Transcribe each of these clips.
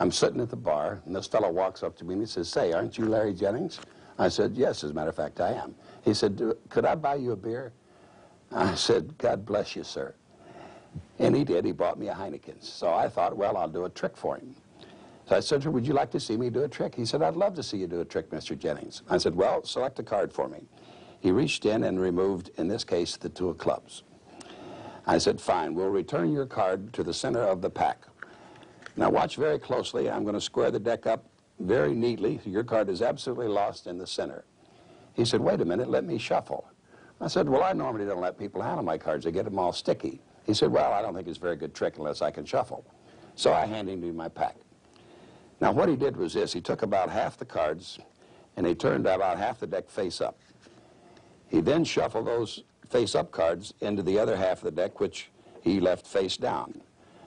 I'm sitting at the bar, and this fellow walks up to me and he says, "Say, aren't you Larry Jennings?" I said, "Yes, as a matter of fact, I am." He said, "Could I buy you a beer?" I said, "God bless you, sir." And he did. He bought me a Heineken. So I thought, well, I'll do a trick for him. So I said, "Would you like to see me do a trick?" He said, "I'd love to see you do a trick, Mr. Jennings." I said, "Well, select a card for me." He reached in and removed, in this case, the 2 of clubs. I said, "Fine, we'll return your card to the center of the pack. Now watch very closely. I'm going to square the deck up very neatly. Your card is absolutely lost in the center." He said, "Wait a minute, let me shuffle." I said, "Well, I normally don't let people handle my cards. They get them all sticky." He said, "Well, I don't think it's a very good trick unless I can shuffle." So I handed him my pack. Now what he did was this. He took about half the cards and he turned about half the deck face up. He then shuffled those face-up cards into the other half of the deck, which he left face down.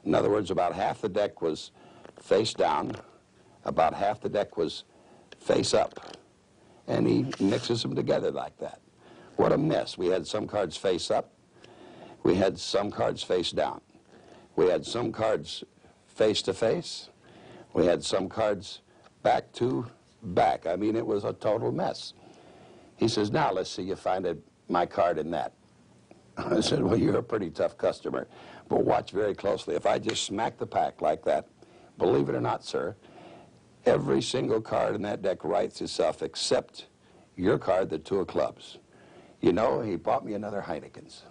In other words, about half the deck was face down, about half the deck was face up. And he mixes them together like that. What a mess. We had some cards face up. We had some cards face down. We had some cards face to face. We had some cards back to back. I mean, it was a total mess. He says, "Now let's see you find my card in that." I said, "Well, you're a pretty tough customer, but watch very closely. If I just smack the pack like that, believe it or not, sir, every single card in that deck writes itself except your card, the 2 of clubs." You know, he bought me another Heineken's.